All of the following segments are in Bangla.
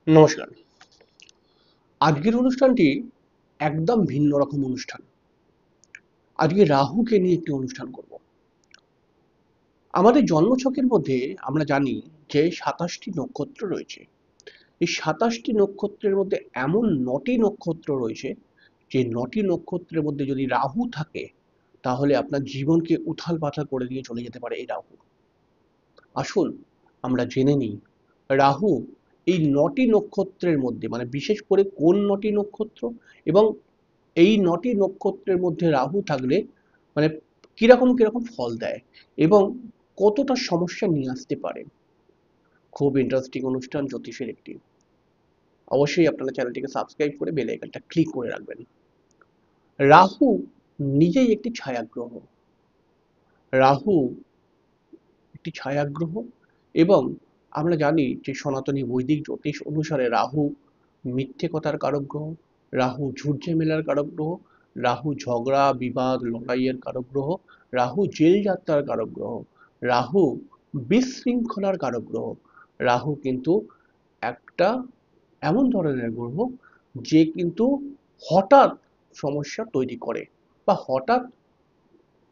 নমস্কার। আজকের অনুষ্ঠানটি একদম ভিন্ন রকম অনুষ্ঠান। আজকে রাহুকে নিয়ে একটি অনুষ্ঠান করব। আমাদের জন্মছকের মধ্যে আমরা জানি যে ২৭টি নক্ষত্র রয়েছে। এই ২৭টি নক্ষত্রের মধ্যে এমন ৯টি নক্ষত্র রয়েছে যে ৯টি নক্ষত্রের মধ্যে যদি রাহু থাকে তাহলে আপনার জীবনকে উথাল-পাথাল করে দিয়ে চলে যেতে পারে এই রাহু। আসুন আমরা জেনে নিই রাহু এই ৯টি নক্ষত্রের মধ্যে মানে বিশেষ করে কোন ৯টি নক্ষত্র এবং এই ৯টি নক্ষত্রের মধ্যে রাহু থাকলে মানে কিরকম কিরকম ফল দেয় এবং কতটা সমস্যা নিয়ে আসতে পারে। খুব ইন্টারেস্টিং অনুষ্ঠান জ্যোতিষের একটি। অবশ্যই আপনারা চ্যানেলটিকে সাবস্ক্রাইব করে বেল আইকনটা ক্লিক করে রাখবেন। রাহু নিজেই একটি ছায়াগ্রহ। রাহু একটি ছায়াগ্রহ এবং আমরা জানি যে সনাতনী বৈদিক জ্যোতিষ অনুসারে রাহু মিথ্যে কথার কারক গ্রহ, রাহু ঝুট ঝামেলার কারক গ্রহ, রাহু ঝগড়া বিবাদ লড়াইয়ের কারক গ্রহ, রাহু জেল যাত্রার কারক গ্রহ, রাহু বিশৃঙ্খলার কারক গ্রহ। রাহু কিন্তু একটা এমন ধরনের গ্রহ যে কিন্তু হঠাৎ সমস্যা তৈরি করে বা হঠাৎ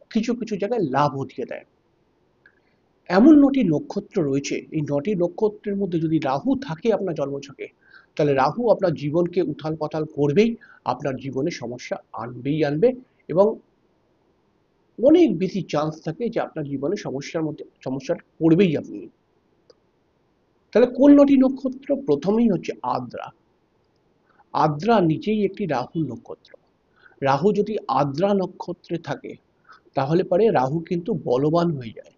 কিছু কিছু জায়গায় লাভও দিয়ে দেয়। এমন ৯টি নক্ষত্র রয়েছে, এই ৯টি নক্ষত্রের মধ্যে যদি রাহু থাকে আপনার জন্মছকে তাহলে রাহু আপনার জীবনকে উথাল-পাথাল করবেই, আপনার জীবনে সমস্যা আনবেই আনবে এবং অনেক বেশি চান্স থাকে যে আপনার জীবনে সমস্যায় পড়বেই আপনি। তাহলে কোন ৯টি নক্ষত্র? প্রথমেই হচ্ছে আদ্রা। আদ্রা নিজেই একটি রাহুর নক্ষত্র। রাহু যদি আদ্রা নক্ষত্রে থাকে তাহলে পরে রাহু কিন্তু বলবান হয়ে যায়।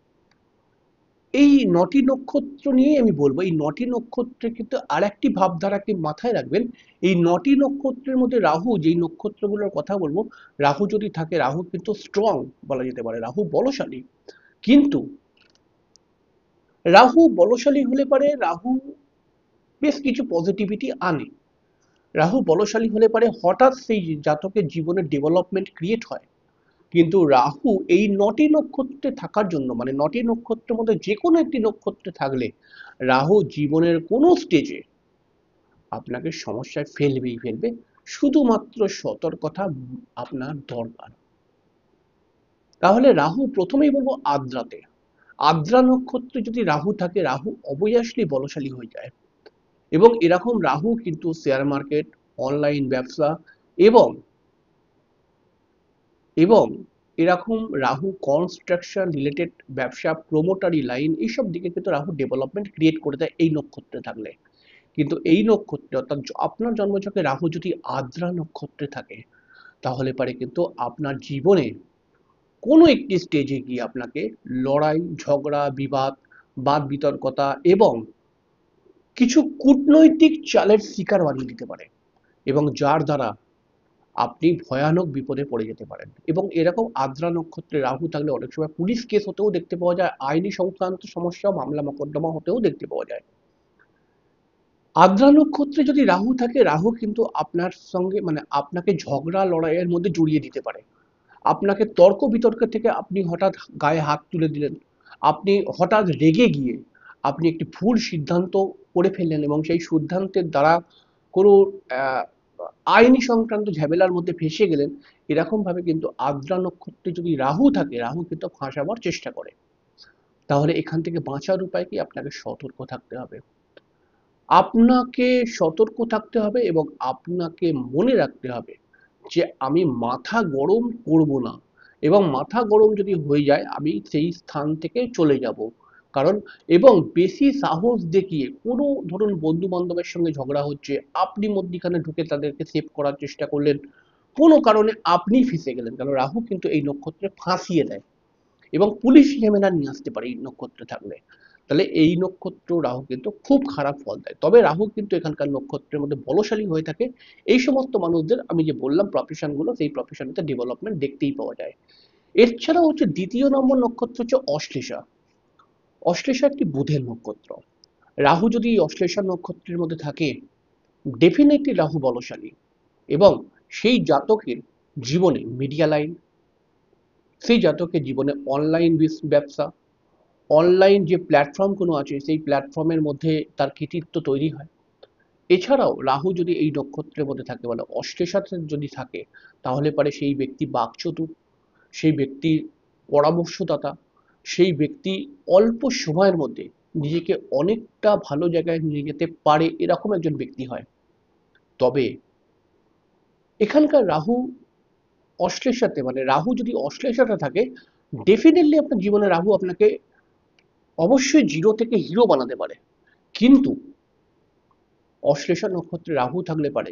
এই ৯টি নক্ষত্র নিয়ে আমি বলবো এই ৯টি নক্ষত্রে কিন্তু আরেকটি ভাবধারাকে মাথায় রাখবেন। এই ৯টি নক্ষত্রের মধ্যে রাহু যেই নক্ষত্রগুলোর কথা বলবো, রাহু যদি থাকে রাহু কিন্তু স্ট্রং বলা যেতে পারে, রাহু বলশালী। কিন্তু রাহু বলশালী হলে পারে রাহু বেশ কিছু পজিটিভিটি আনে। রাহু বলশালী হলে পারে হঠাৎ সেই জাতকের জীবনে ডেভেলপমেন্ট ক্রিয়েট হয়। কিন্তু রাহু এই ৯টি নক্ষত্রে থাকার জন্য মানে ৯টি নক্ষত্রের মধ্যে যে কোনো একটি নক্ষত্রে থাকলে রাহু জীবনের কোনো স্টেজে আপনাকে সমস্যায় ফেলবেই ফেলবে। শুধুমাত্র সতর্কতা আপনার দরকার। তাহলে রাহু প্রথমেই বলবো আদ্রাতে। আদ্রা নক্ষত্রে যদি রাহু থাকে রাহু অবভিয়াসলি বলশালী হয়ে যায় এবং এরকম রাহু কিন্তু শেয়ার মার্কেট, অনলাইন ব্যবসা এবং এবং এরকম রাহু কনস্ট্রাকশন রিলেটেড ব্যবসা, প্রমোটারি লাইন এইসব দিকে কিন্তু রাহু ডেভেলপমেন্ট ক্রিয়েট করে দেয় এই নক্ষত্রে থাকলে। কিন্তু এই নক্ষত্রে অর্থাৎ আপনার জন্মছকে রাহু যদি আদ্রা নক্ষত্রে থাকে তাহলে পারে কিন্তু আপনার জীবনে কোনো একটি স্টেজে গিয়ে আপনাকে লড়াই ঝগড়া বিবাদ বাদ বিতর্কতা এবং কিছু কূটনৈতিক চালের শিকার বানিয়ে দিতে পারে এবং যার দ্বারা আপনি ভয়ানক বিপদে পড়ে যেতে পারেন। এবং এরকম আদ্রা নক্ষত্রে রাহু থাকলে অনেক সময় পুলিশ কেস হতেও দেখতে পাওয়া যায়, আইনি সংক্রান্ত সমস্যা মামলা মোকদ্দমা হতেও দেখতে পাওয়া যায়। আদ্রা নক্ষত্রে যদি রাহু থাকে রাহু কিন্তু আপনার সঙ্গে মানে আপনাকে ঝগড়া লড়াইয়ের মধ্যে জড়িয়ে দিতে পারে। আপনাকে তর্ক বিতর্ক থেকে আপনি হঠাৎ গায়ে হাত তুলে দিলেন, আপনি হঠাৎ রেগে গিয়ে আপনি একটি ভুল সিদ্ধান্ত করে ফেললেন এবং সেই সিদ্ধান্তের দ্বারা কোনো আইনি সংক্রান্ত ঝামেলার মধ্যে ফেসে গেলেন। এরকম ভাবে কিন্তু আদ্রা নক্ষত্রে যদি রাহু থাকে রাহু কিন্তু ফাঁসাবার চেষ্টা করে। তাহলে এখান থেকে বাঁচার উপায় কি? আপনাকে সতর্ক থাকতে হবে। আপনাকে সতর্ক থাকতে হবে এবং আপনাকে মনে রাখতে হবে যে আমি মাথা গরম করব না এবং মাথা গরম যদি হয়ে যায় আমি সেই স্থান থেকে চলে যাব। কারণ এবং বেশি সাহস দেখিয়ে কোনো ধরুন বন্ধু বান্ধবের সঙ্গে ঝগড়া হচ্ছে, আপনি মধ্যিখানে ঢুকে তাদেরকে সেভ করার চেষ্টা করলেন, কোনো কারণে আপনি ফেঁসে গেলেন, কারণ রাহু কিন্তু এই নক্ষত্রে ফাঁসিয়ে দেয় এবং পুলিশ ঝামেলা নিয়ে আসতে পারে এই নক্ষত্রে থাকলে। তাহলে এই নক্ষত্র রাহু কিন্তু খুব খারাপ ফল দেয়। তবে রাহু কিন্তু এখানকার নক্ষত্রের মধ্যে বলশালী হয়ে থাকে। এই সমস্ত মানুষদের আমি যে বললাম প্রফেশন গুলো সেই প্রফেশনেতে ডেভেলপমেন্ট দেখতেই পাওয়া যায়। এছাড়াও হচ্ছে দ্বিতীয় নম্বর নক্ষত্র হচ্ছে অশ্লেষা। অশ্লেষা একটি বুধের নক্ষত্র। রাহু যদি এই অশ্লেষা নক্ষত্রের মধ্যে থাকে ডেফিনেটলি রাহু বলশালী এবং সেই জাতকের জীবনে মিডিয়া লাইন, সেই জাতকের জীবনে অনলাইন ব্যবসা, অনলাইন যে প্ল্যাটফর্ম কোনো আছে সেই প্ল্যাটফর্মের মধ্যে তার কৃতিত্ব তৈরি হয় এছাড়াও রাহু যদি এই নক্ষত্রের মধ্যে থাকে, মানে অশ্লেষাতে যদি থাকে, তাহলে পারে সেই ব্যক্তি বাকচতুর, সেই ব্যক্তি পরামর্শদাতা, সেই ব্যক্তি অল্প সময়ের মধ্যে নিজেকে অনেকটা ভালো জায়গায় নিয়ে যেতে পারে, এরকম একজন ব্যক্তি হয়। তবে এখানকার রাহু অশ্লেষাতে, মানে রাহু যদি অশ্লেষাতে থাকে, ডেফিনেটলি আপনার জীবনে রাহু আপনাকে অবশ্যই জিরো থেকে হিরো বানাতে পারে। কিন্তু অশ্লেষা নক্ষত্রে রাহু থাকলে পারে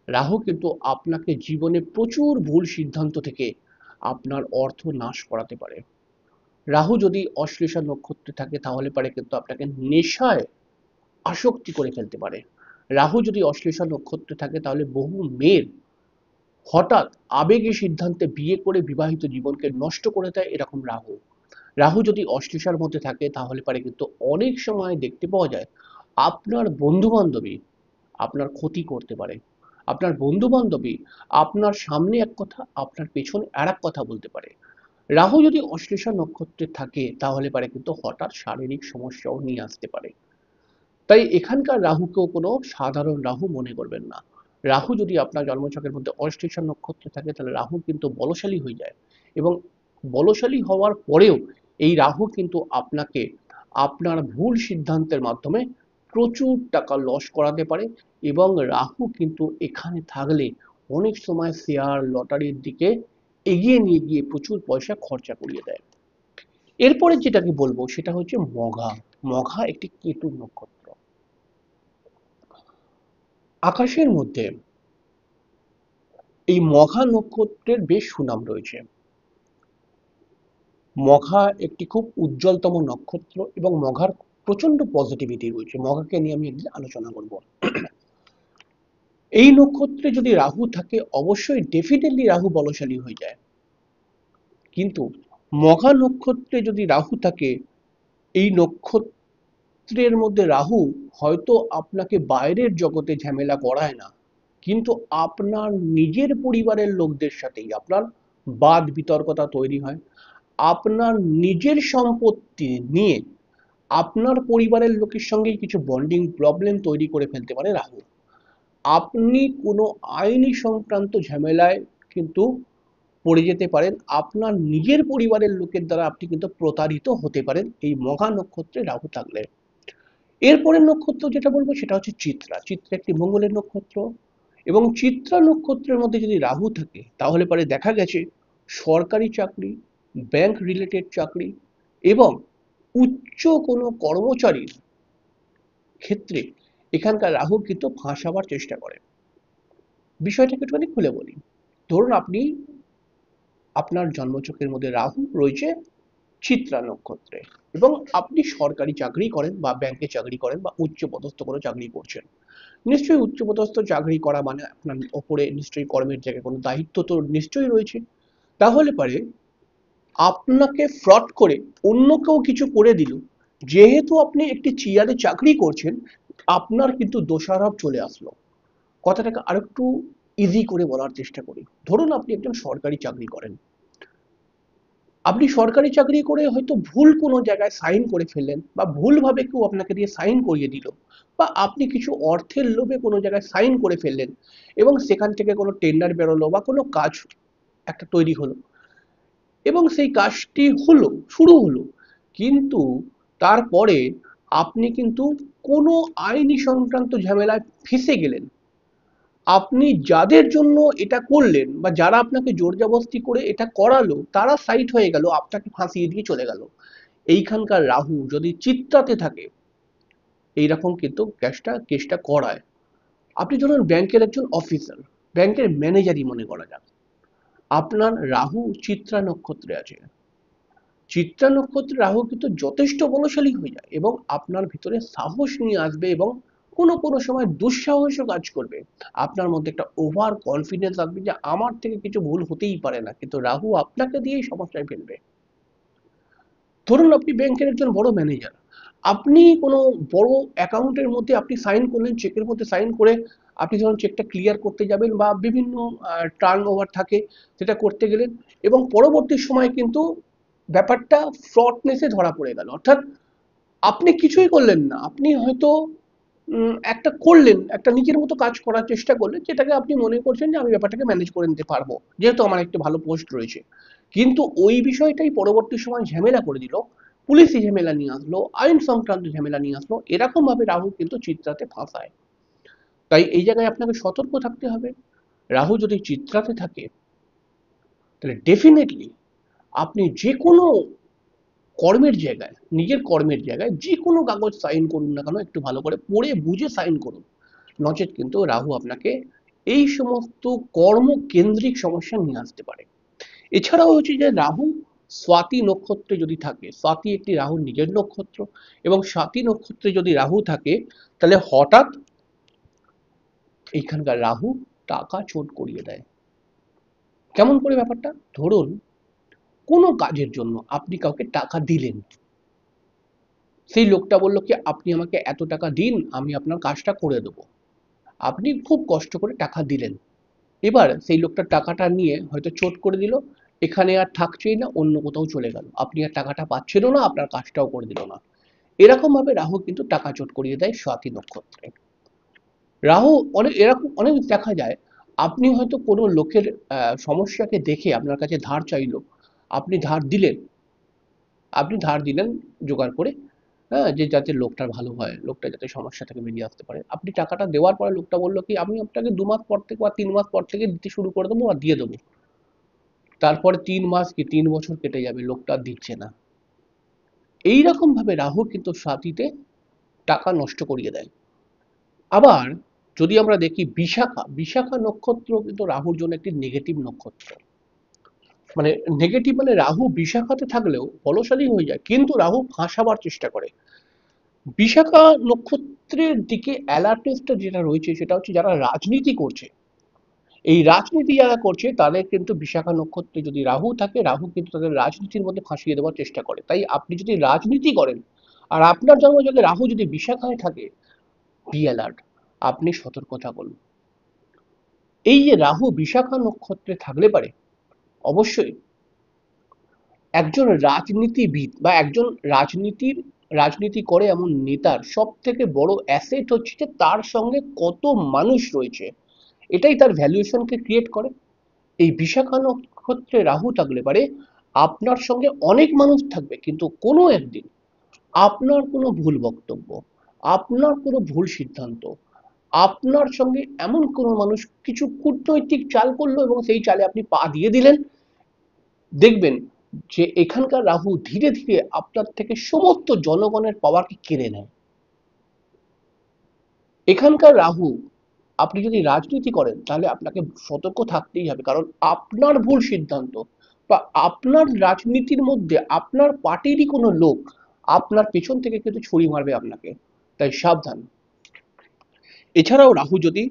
রাহু কিন্তু আপনাকে জীবনে প্রচুর ভুল সিদ্ধান্ত থেকে আপনার অর্থ নাশ করাতে পারে। রাহু যদি অশ্লেষা নক্ষত্রে থাকে তাহলে পারে কিন্তু আপনাকে নেশায় আসক্তি করে ফেলতে পারে। রাহু যদি অশ্লেষা নক্ষত্রে থাকে তাহলে বহু মেয়ের হঠাৎ আবেগী সিদ্ধান্তে বিয়ে করে বিবাহিত জীবনকে নষ্ট করে দেয় এরকম রাহু। রাহু যদি অশ্লেষার মধ্যে থাকে তাহলে পারে কিন্তু অনেক সময় দেখতে পাওয়া যায় আপনার বন্ধু বান্ধবী আপনার ক্ষতি করতে পারে। আপনার বন্ধু বান্ধবী আপনার সামনে এক কথা, আপনার পেছনে আর এক কথা বলতে পারে। রাহু যদি অশ্লেষা নক্ষত্রে থাকে তাহলে পারে কিন্তু হঠাৎ শারীরিক সমস্যাও নিয়ে আসতে পারে। তাই এখানকার রাহুকেও কোনো সাধারণ রাহু মনে করবেন না। রাহু যদি আপনার জন্মছকের মধ্যে অশ্লেষা নক্ষত্রে থাকে তাহলে রাহু কিন্তু বলশালী হয়ে যায়, এবং বলশালী হওয়ার পরেও এই রাহু কিন্তু আপনাকে আপনার ভুল সিদ্ধান্তের মাধ্যমে প্রচুর টাকা লস করাতে পারে। এবং রাহু কিন্তু এখানে থাকলে অনেক সময় শেয়ার লটারির দিকে এগিয়ে নিয়ে গিয়ে প্রচুর পয়সা খরচা করিয়ে দেয়। এরপরে যেটাকে বলবো সেটা হচ্ছে মঘা। মঘা একটি কেতু নক্ষত্র। আকাশের মধ্যে এই মঘা নক্ষত্রের বেশ সুনাম রয়েছে। মঘা একটি খুব উজ্জ্বলতম নক্ষত্র এবং মঘার প্রচন্ড পজিটিভিটি রয়েছে। মঘাকে নিয়ে আমি একদিন আলোচনা করব। এই নক্ষত্রে যদি রাহু থাকে অবশ্যই ডেফিনেটলি রাহু বলশালী হয়ে যায়। কিন্তু মঘা নক্ষত্রে যদি রাহু থাকে, এই নক্ষত্রের মধ্যে রাহু হয়তো আপনাকে বাইরের জগতে ঝামেলা করায় না, কিন্তু আপনার নিজের পরিবারের লোকদের সাথেই আপনার বাদ বিতর্কতা তৈরি হয়। আপনার নিজের সম্পত্তি নিয়ে আপনার পরিবারের লোকের সঙ্গেই কিছু বন্ডিং প্রবলেম তৈরি করে ফেলতে পারে রাহু। আপনি কোনো আইনি সংক্রান্ত ঝামেলায় কিন্তু পড়ে যেতে পারেন। আপনার নিজের পরিবারের লোকের দ্বারা আপনি কিন্তু প্রতারিত হতে পারেন এই মঘা নক্ষত্রে রাহু থাকলে। এরপরের নক্ষত্র যেটা বলবো সেটা হচ্ছে চিত্রা। চিত্রা একটি মঙ্গলের নক্ষত্র, এবং চিত্রা নক্ষত্রের মধ্যে যদি রাহু থাকে তাহলে পরে দেখা গেছে সরকারি চাকরি, ব্যাংক রিলেটেড চাকরি এবং উচ্চ কোনো কর্মচারীর ক্ষেত্রে এখানকার রাহু কিন্তু ফাঁসাবার চেষ্টা করে। বিষয়টাকে একটুখানি খুলে বলি। ধরুন আপনি, আপনার জন্মছকের মধ্যে রাহু রয়েছে চিত্রা নক্ষত্রে, এবং আপনি সরকারি চাকরি করেন বা ব্যাংকে চাকরি করেন বা উচ্চপদস্থ কোনো চাকরি করছেন। নিশ্চয়ই উচ্চপদস্থ চাকরি করা মানে আপনার ওপরে নিশ্চয়ই কর্মের জায়গায় কোনো দায়িত্ব তো নিশ্চয়ই রয়েছে। তাহলে পারে আপনাকে ফ্রড করে অন্য কেউ কিছু করে দিল, যেহেতু আপনি একটি চেয়ারে চাকরি করছেন আপনার কিন্তু দোষারোপ চলে আসলো। কথাটাকে আরেকটু ইজি করে বলার চেষ্টা করি। ধরুন আপনি একজন সরকারি চাকরি করেন, আপনি সরকারি চাকরি করে হয়তো ভুল কোনো জায়গায় সাইন করে ফেললেন, বা ভুলভাবে কেউ আপনাকে দিয়ে সাইন করিয়ে দিল, বা আপনি কিছু অর্থের লোভে কোনো জায়গায় সাইন করে ফেললেন এবং সেখান থেকে কোনো টেন্ডার বেরোলো বা কোনো কাজ একটা তৈরি হলো, এবং সেই কাজটি হলো, শুরু হলো, কিন্তু তারপরে আপনি কিন্তু কোনো আইনি সংক্রান্ত ঝামেলায় ফেঁসে গেলেন। আপনি যাদের জন্য এটা করলেন বা যারা আপনাকে জোরজবস্তি করে এটা করালো তারা সাইড হয়ে গেল, আপনাকে ফাঁসিয়ে দিয়ে চলে গেল। এইখানকার রাহু যদি চিত্রাতে থাকে এইরকম কিন্তু কেসটা করায়। আপনি ধরুন ব্যাংকের একজন অফিসার, ব্যাংকের ম্যানেজারই মনে করা যাক, আপনার রাহু চিত্রা নক্ষত্রে আছে। চিত্রা নক্ষত্রে রাহু কিন্তু যথেষ্ট বলশালী হয়ে যায় এবং আপনার ভিতরে সাহস নিয়ে আসবে, এবং কোনো কোনো সময় দুঃসাহসও কাজ করবে। আপনার মধ্যে একটা ওভার কনফিডেন্স আসবে যে আমার থেকে কিছু ভুল হতেই পারে না, কিন্তু রাহু আপনাকে দিয়েই সমস্যায় ফেলবে। ধরুন আপনি ব্যাংকের একজন বড় ম্যানেজার, আপনি কোনো বড় অ্যাকাউন্টের মধ্যে আপনি সাইন করলেন, চেকের মধ্যে সাইন করে আপনি যখন চেকটা ক্লিয়ার করতে যাবেন বা বিভিন্ন টার্ন ওভার থাকে সেটা করতে গেলেন, এবং পরবর্তী সময় কিন্তু ব্যাপারটা ফ্রডনেসে ধরা পড়ে গেল। অর্থাৎ আপনি কিছুই করলেন না, আপনি হয়তো একটা করলেন, একটা নিজের মতো কাজ করার চেষ্টা করলেন, যেটাকে আপনি মনে করছেন যে আমি ব্যাপারটাকে ম্যানেজ করে নিতে পারবো, যেহেতু আমার একটা ভালো পোস্ট রয়েছে। কিন্তু ওই বিষয়টাই পরবর্তী সময় ঝামেলা করে দিল, পুলিশি ঝামেলা নিয়ে আসলো, আইন সংক্রান্ত ঝামেলা নিয়ে আসলো। এরকম ভাবে রাহু কিন্তু চিত্রাতে ফাঁসায়। তাই এই জায়গায় আপনাকে সতর্ক থাকতে হবে। রাহু যদি চিত্রাতে থাকে, তাহলে ডেফিনেটলি আপনি যে কোনো কর্মের জায়গায়, নিজের কর্মের জায়গায় যে কোনো কাগজ সাইন করুন না কেন, একটু ভালো করে পড়ে বুঝে সাইন করুন। নচেৎ কিন্তু রাহু আপনাকে এই সমস্ত কর্মকেন্দ্রিক সমস্যা নিয়ে আসতে পারে। এছাড়াও হচ্ছে যে রাহু স্বাতী নক্ষত্রে যদি থাকে, স্বাতী একটি রাহুর নিজের নক্ষত্র, এবং স্বাতী নক্ষত্রে যদি রাহু থাকে, তাহলে হঠাৎ এইখানকার রাহু টাকা চোট করিয়ে দেয়। কেমন করে ব্যাপারটা? ধরুন কোনো কাজের জন্য আপনি কাউকে টাকা দিলেন, সেই লোকটা বলল কি আপনি আমাকে এত টাকা দিন, আমি আপনার কাজটা করে দেবো। আপনি খুব কষ্ট করে টাকা দিলেন, এবার সেই লোকটা টাকাটা নিয়ে হয়তো চোট করে দিল, এখানে আর থাকছেই না, অন্য কোথাও চলে গেল, আপনি আর টাকাটা পাচ্ছেনও না, আপনার কাজটাও করে দিল না। এরকম ভাবে রাহু কিন্তু টাকা চোট করিয়ে দেয় স্বাতী নক্ষত্রে। রাহু অনেক এরকম অনেক দেখা যায়, আপনি হয়তো কোনো লোকের সমস্যাকে দেখে আপনার কাছে ধার চাইলো, আপনি ধার দিলেন, জোগাড় করে, হ্যাঁ, যে যাতে লোকটার ভালো হয়, লোকটা যাতে সমস্যা থেকে বেরিয়ে আসতে পারে। আপনি টাকাটা দেওয়ার পরে লোকটা বললো কি আমি আপনাকে 2 মাস পর থেকে বা 3 মাস পর থেকে দিতে শুরু করে দেবো আর দিয়ে দেবো। তারপরে 3 মাস কি 3 বছর কেটে যাবে, লোকটা আর দিচ্ছে না। এইরকম ভাবে রাহু কিন্তু স্বাতীতে টাকা নষ্ট করিয়ে দেয়। আবার যদি আমরা দেখি বিশাখা, বিশাখা নক্ষত্র কিন্তু রাহুর জন্য একটি নেগেটিভ নক্ষত্র। মানে নেগেটিভ মানে রাহু বিশাখাতে থাকলেও বলশালী হয়ে যায়, কিন্তু রাহু ফাঁসাবার চেষ্টা করে। বিশাখা নক্ষত্রের দিকে অ্যালার্টনেসটা যেটা রয়েছে সেটা হচ্ছে যারা রাজনীতি করছে, এই রাজনীতি যারা করছে তাদের কিন্তু বিশাখা নক্ষত্রে যদি রাহু থাকে, রাহু কিন্তু তাদের রাজনীতির মধ্যে ফাঁসিয়ে দেওয়ার চেষ্টা করে। তাই আপনি যদি রাজনীতি করেন আর আপনার জন্মযোগে রাহু যদি বিশাখায় থাকে, বি অ্যালার্ট, আপনি সতর্ক থাকুন। এই যে রাহু বিশাখা নক্ষত্রে থাকলে পারে, অবশ্যই একজন রাজনীতিবিদ বা একজন রাজনীতি করে এমন নেতার সব থেকে বড় অ্যাসেট হচ্ছে যে তার সঙ্গে কত মানুষ রয়েছে, এটাই তার ভ্যালুয়েশনকে ক্রিয়েট করে। এই বিশাখা নক্ষত্রে রাহু থাকলে পারে আপনার সঙ্গে অনেক মানুষ থাকবে, কিন্তু কোনো একদিন আপনার কোনো ভুল বক্তব্য, আপনার কোনো ভুল সিদ্ধান্ত, আপনার সঙ্গে এমন কোনো মানুষ কিছু কূটনৈতিক চাল করলো এবং সেই চালে আপনি পা দিয়ে দিলেন, দেখবেন যে এখানকার রাহু ধীরে ধীরে আপনার থেকে সমস্ত জনগণের পাওয়ারকে কেড়ে নেয়। এখানকার রাহু, আপনি যদি রাজনীতি করেন তাহলে আপনাকে সতর্ক থাকতেই হবে, কারণ আপনার ভুল সিদ্ধান্ত বা আপনার রাজনীতির মধ্যে আপনার পার্টিরই কোনো লোক আপনার পেছন থেকে কিন্তু ছুরি মারবে আপনাকে, তাই সাবধান। এছাড়াও রাহু যদি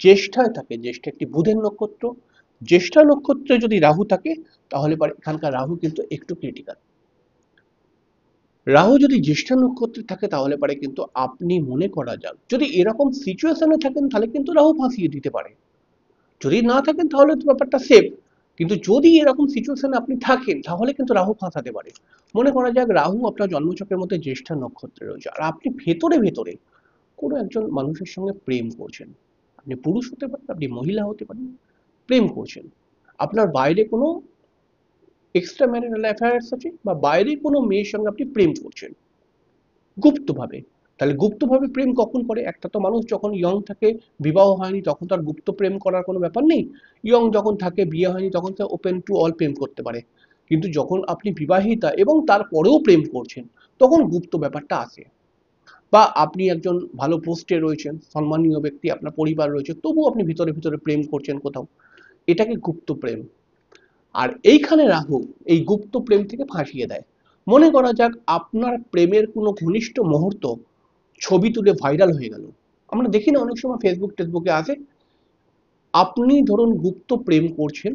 জ্যেষ্ঠায় থাকে, জ্যেষ্ঠা একটি বুধের নক্ষত্র, জ্যেষ্ঠা নক্ষত্রে যদি রাহু থাকে, তাহলে পরে এখানকার রাহু কিন্তু একটু ক্রিটিক্যাল। রাহু যদি জ্যেষ্ঠা নক্ষত্রে থাকে তাহলে পারে কিন্তু আপনি মনে করা যাক যদি এরকম সিচুয়েশনে থাকেন তাহলে কিন্তু রাহু ফাঁসিয়ে দিতে পারে, যদি না থাকেন তাহলে তো ব্যাপারটা সেফ। কিন্তু যদি এরকম সিচুয়েশনে আপনি থাকেন তাহলে কিন্তু রাহু ফাঁসাতে পারে। মনে করা যাক রাহু আপনার জন্মছকের মধ্যে জ্যেষ্ঠা নক্ষত্রে রয়েছে আর আপনি ভেতরে ভেতরে কোনো একজন মানুষের সঙ্গে প্রেম করছেন, আপনি পুরুষ হতে পারেন, আপনি মহিলা হতে পারেন, প্রেম করছেন, আপনার বাইরে কোনো এক্সট্রা ম্যারিটাল অ্যাফেয়ার্স আছে বা বাইরে কোনো মেয়ের সঙ্গে আপনি প্রেম করছেন গুপ্তভাবে। তাহলে গুপ্তভাবে প্রেম কখন করে? একটা তো মানুষ যখন ইয়ং থাকে, বিবাহ হয়নি, তখন তো আর গুপ্ত প্রেম করার কোনো ব্যাপার নেই। ইয়ং যখন থাকে, বিয়ে হয়নি, তখন তো ওপেন টু অল প্রেম করতে পারে। কিন্তু যখন আপনি বিবাহিতা এবং তারপরেও প্রেম করছেন, তখন গুপ্ত ব্যাপারটা আসে। বা আপনি একজন ভালো পোস্টে রয়েছেন, সম্মানীয় ব্যক্তি, আপনার পরিবার রয়েছে, তবুও আপনি ভিতরে ভিতরে প্রেম করছেন কোথাও, এটাকে গুপ্ত প্রেম। আর এইখানে রাহু এই গুপ্ত প্রেম থেকে ফাঁসিয়ে দেয়। মনে করা যাক আপনার প্রেমের কোনো ঘনিষ্ঠ মুহূর্ত ছবি তুলে ভাইরাল হয়ে গেল, আমরা দেখি না অনেক সময় ফেসবুক টেসবুকে আসে, আপনি ধরুন গুপ্ত প্রেম করছেন,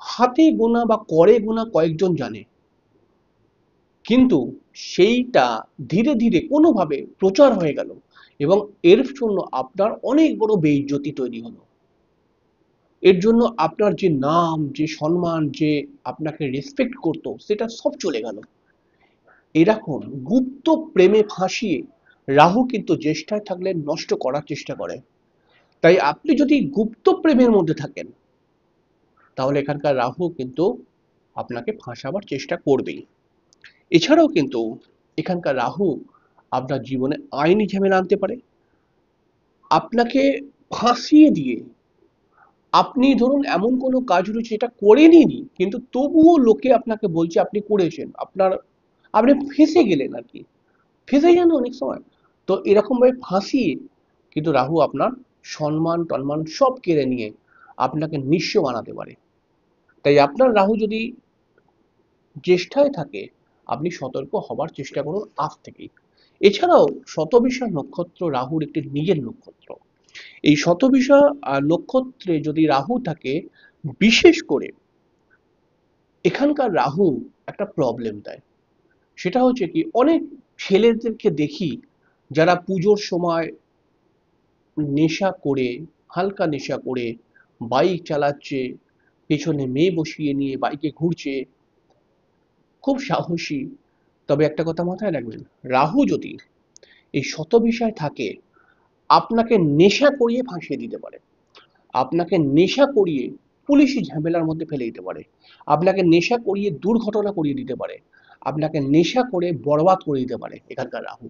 হাতে গোনা বা করে গোনা কয়েকজন জানে, কিন্তু সেইটা ধীরে ধীরে কোনোভাবে প্রচার হয়ে গেল এবং এর জন্য আপনার অনেক বড় বেইজ্জতি তৈরি হলো, এর জন্য আপনার যে নাম, যে সম্মান, যে আপনাকে রেসপেক্ট করতো, সেটা সব চলে গেল। এরকম গুপ্ত প্রেমে ফাঁসিয়ে রাহু কিন্তু জ্যেষ্ঠায় থাকলে নষ্ট করার চেষ্টা করে। তাই আপনি যদি গুপ্ত প্রেমের মধ্যে থাকেন তাহলে এখানকার রাহু কিন্তু আপনাকে ফাঁসাবার চেষ্টা করবেই। এছাড়াও কিন্তু এখানকার রাহু আপনার জীবনে আইনি ঝামেলা আনতে পারে, আপনাকে ফাঁসিয়ে দিয়ে, আপনি ধরুন এমন কোনো কাজ রয়েছে যেটা করেনইনি কিন্তু তবুও লোকে আপনাকে বলছে আপনি করেছেন, আপনি ফেঁসে গেলেন আর কি, ফেঁসে যান অনেক সময়। তো এরকম ভাবে ফাঁসিয়ে কিন্তু রাহু আপনার সম্মান টন্মান সব কেড়ে নিয়ে আপনাকে নিঃস্ব বানাতে পারে। তাই আপনার রাহু যদি জ্যেষ্ঠায় থাকে আপনি সতর্ক হবার চেষ্টা করুন আজ থেকেই। এছাড়াও শতবিশা নক্ষত্র রাহুর একটি নিজের নক্ষত্র। এই শতবিশা নক্ষত্রে যদি রাহু থাকে, বিশেষ করে এখানকার রাহু একটা প্রবলেম দেয়। সেটা হচ্ছে কি, অনেক ছেলেদেরকে দেখি যারা পুজোর সময় নেশা করে, হালকা নেশা করে বাইক চালাচ্ছে, পেছনে মেয়ে বসিয়ে নিয়ে বাইকে ঘুরছে, খুব সাহসী। তবে একটা কথা মাথায় রাখবেন, রাহু যদি এই শতবিশায় থাকে আপনাকে নেশা করিয়ে ফাঁসিয়ে দিতে পারে, আপনাকে নেশা করিয়ে পুলিশি ঝামেলার মধ্যে ফেলে দিতে পারে, আপনাকে নেশা করিয়ে দুর্ঘটনা করিয়ে দিতে পারে, আপনাকে নেশা করে বরবাদ করে দিতে পারে এখানকার রাহু।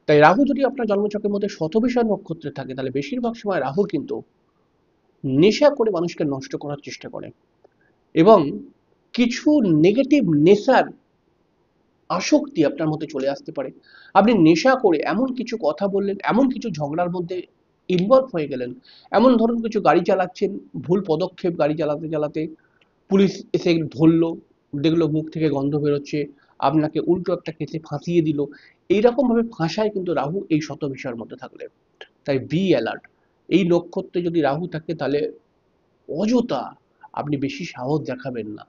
তাই রাহু যদি আপনার জন্মছকের মধ্যে শতবিশা নক্ষত্রে থাকে তাহলে বেশিরভাগ সময় রাহু কিন্তু নেশা করে মানুষকে নষ্ট করার চেষ্টা করে, এবং কিছু নেগেটিভ নেশার আসক্তি আপনার মধ্যে চলে আসতে পারে। আপনি নেশা করে এমন কিছু কথা বললেন, এমন কিছু ঝগড়ার মধ্যে ইনভলভ হয়ে গেলেন, এমন ধরুন কিছু গাড়ি চালাচ্ছেন, ভুল পদক্ষেপ গাড়ি চালাতে চালাতে পুলিশ এসে ধরলো, দেখলো মুখ থেকে গন্ধ বেরোচ্ছে, আপনাকে উল্টো একটা কেসে ফাঁসিয়ে দিল। এইরকম ভাবে ফাঁসায় কিন্তু রাহু এই শত বিষয়ের মধ্যে থাকলে। তাই বি অ্যালার্ট। এই নক্ষত্রে যদি রাহু থাকে তাহলে অযথা আপনি বেশি সাহস দেখাবেন না।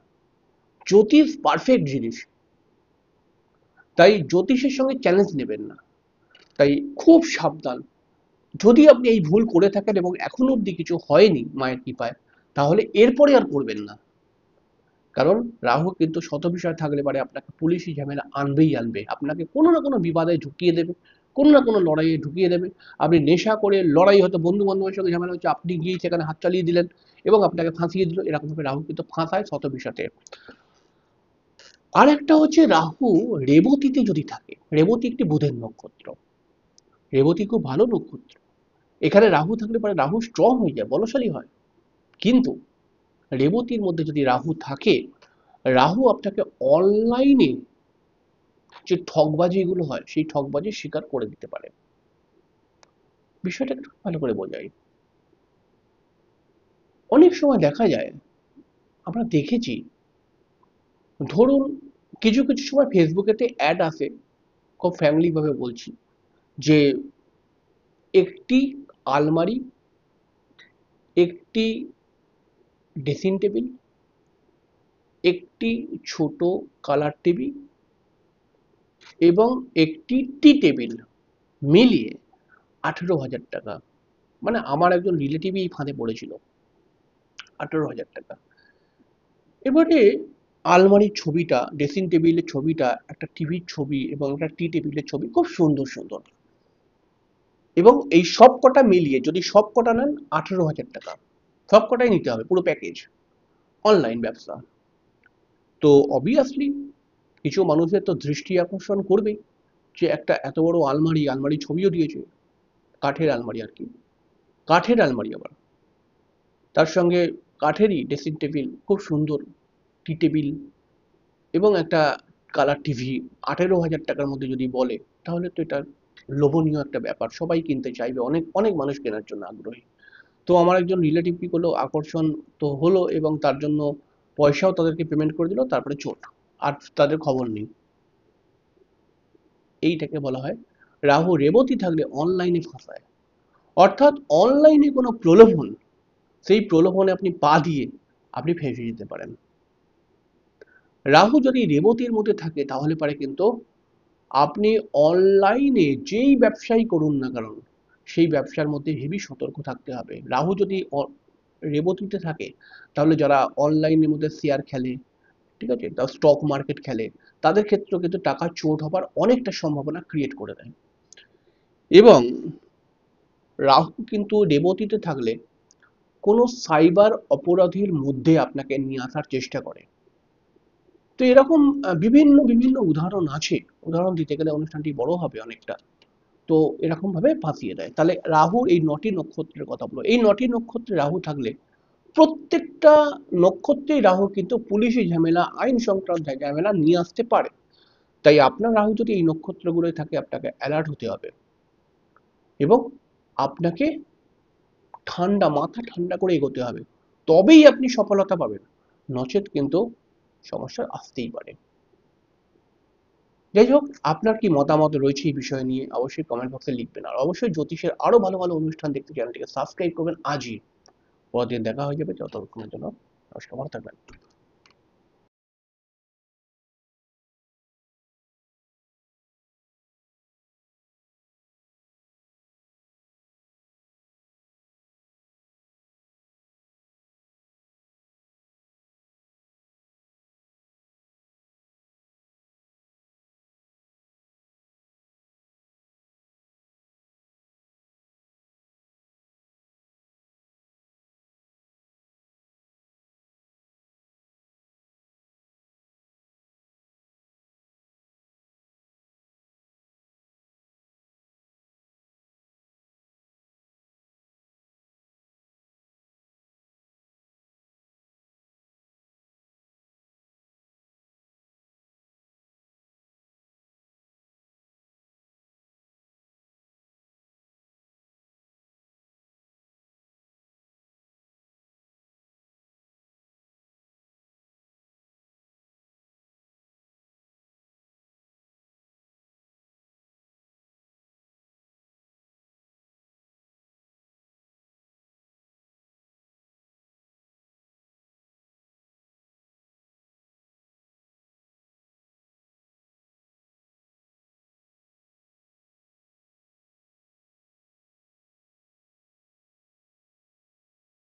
জ্যোতিষ পারফেক্ট জিনিস, তাই জ্যোতিষের সঙ্গে চ্যালেঞ্জ নেবেন না। তাই খুব সাবধান। যদি আপনি এই ভুল করে থাকেন এবং এখনো অবধি কিছু হয়নি মায়ের কৃপায়, তাহলে এরপরে আর করবেন না। কারণ রাহু কিন্তু শতবিষয় থাকলে পারে আপনাকে পুলিশি ঝামেলা আনবেই আনবে, আপনাকে কোনো না কোনো বিবাদে ঢুকিয়ে দেবে, কোনো না কোনো লড়াইয়ে ঢুকিয়ে দেবে। আপনি নেশা করে লড়াই, হয়তো বন্ধু বান্ধবের সঙ্গে ঝামেলা হচ্ছে, আপনি গিয়ে সেখানে হাত চালিয়ে দিলেন এবং আপনাকে ফাঁসিয়ে দিল। এরকম ভাবে রাহু কিন্তু ফাঁসায় শতবিষাতে। আর একটা হচ্ছে রাহু রেবতীতে যদি থাকে, রেবতী একটি বুধের নক্ষত্র, রেবতী খুব ভালো নক্ষত্র। এখানে রাহু থাকলে পরে রাহু স্ট্রং হয়ে যায়, বলশালী হয়। কিন্তু রেবতীর মধ্যে যদি রাহু থাকে, রাহু আপনাকে অনলাইনে যে ঠকবাজিগুলো হয় সেই ঠকবাজির শিকার করে দিতে পারে। বিষয়টা একটু ভালো করে বোঝাই। অনেক সময় দেখা যায়, আমরা দেখেছি, ধরুন কিছু কিছু সময় ফেসবুকেতে অ্যাড আসে, খুব ফ্যামিলি ভাবে বলছি, যে একটি আলমারি, একটি ড্রেসিং টেবিল, একটি ছোট কালার টিভি এবং একটি টি টেবিল মিলিয়ে 18,000 টাকা। মানে আমার একজন রিলেটিভই এই ফাঁদে পড়েছিল, 18,000 টাকা। এবারে আলমারির ছবিটা, ড্রেসিং টেবিলের ছবিটা, একটা টিভির ছবি এবং একটা টি টেবিলের ছবি খুব সুন্দর সুন্দর, এবং এই সব কটা মিলিয়ে যদি সব কটা নেন 18,000 টাকা, সব কটাই নিতে হবে পুরো প্যাকেজ, অনলাইন ব্যবসা। তো অবভিয়াসলি কিছু মানুষের তো দৃষ্টি আকর্ষণ করবেই, যে একটা এত বড় আলমারি, আলমারি ছবিও দিয়েছে, কাঠের আলমারি আর কি, কাঠের আলমারি আবার, তার সঙ্গে কাঠেরই ড্রেসিং টেবিল খুব সুন্দর, টি টেবিল এবং একটা কালার টিভি, 18,000 টাকার মধ্যে যদি বলে, তাহলে তো এটা লোভনীয় একটা ব্যাপার, সবাই কিনতে চাইবে, অনেক অনেক মানুষ কেনার জন্য আগ্রহী। তো আমার একজন রিলেটিভ কি করলো, আকর্ষণ তো হলো এবং তার জন্য পয়সাও তাদেরকে পেমেন্ট করে দিল, তারপরে চোট, আর তাদের খবর নেই। এইটাকে বলা হয় রাহু রেবতী থাকলে অনলাইনে ফাঁসায়। অর্থাৎ অনলাইনে কোনো প্রলোভন, সেই প্রলোভনে আপনি পা দিয়ে আপনি ফেঁসে যেতে পারেন। রাহু যদি রেবতীর মধ্যে থাকে তাহলে পারে কিন্তু আপনি অনলাইনে যেই ব্যবসাই করুন না কারণ সেই ব্যবসার মধ্যে হেভি সতর্ক থাকতে হবে। রাহু যদি রেবতীতে থাকে তাহলে যারা অনলাইনের মধ্যে শেয়ার খেলে, ঠিক আছে, স্টক মার্কেট খেলে, তাদের ক্ষেত্রেও কিন্তু টাকা চোট হবার অনেকটা সম্ভাবনা ক্রিয়েট করে দেয়। এবং রাহু কিন্তু রেবতীতে থাকলে কোনো সাইবার অপরাধের মধ্যে আপনাকে নিয়ে আসার চেষ্টা করে। তো এরকম বিভিন্ন বিভিন্ন উদাহরণ আছে। উদাহরণ দিতে গেলে অনুষ্ঠানটি বড় হবে অনেকটা। তো এরকম ভাবে ফাঁসিয়ে দেয়। তাহলে রাহুর এই ৯টি নক্ষত্রের কথা বলবো। এই ৯টি নক্ষত্রে রাহু থাকলে প্রত্যেকটা নক্ষত্রেই রাহু কিন্তু পুলিশি ঝামেলা, আইন সংক্রান্ত ঝামেলা নিয়ে আসতে পারে। তাই আপনার রাহু যদি এই নক্ষত্রগুলোয় থাকে আপনাকে অ্যালার্ট হতে হবে এবং আপনাকে মাথা ঠান্ডা করে এগোতে হবে। তবেই আপনি সফলতা পাবেন। নচেৎ কিন্তু সমস্যা আসতেই পারে। যাই হোক, আপনার কি মতামত রয়েছে এই বিষয় নিয়ে অবশ্যই কমেন্ট বক্সে লিখবেন। আর অবশ্যই জ্যোতিষের আরো ভালো ভালো অনুষ্ঠান দেখতে চ্যানেলটিকে সাবস্ক্রাইব করবেন আজই। পরের দিন দেখা হয়ে যাবে। ততক্ষণের জন্য নমস্কার, ভালো থাকবেন।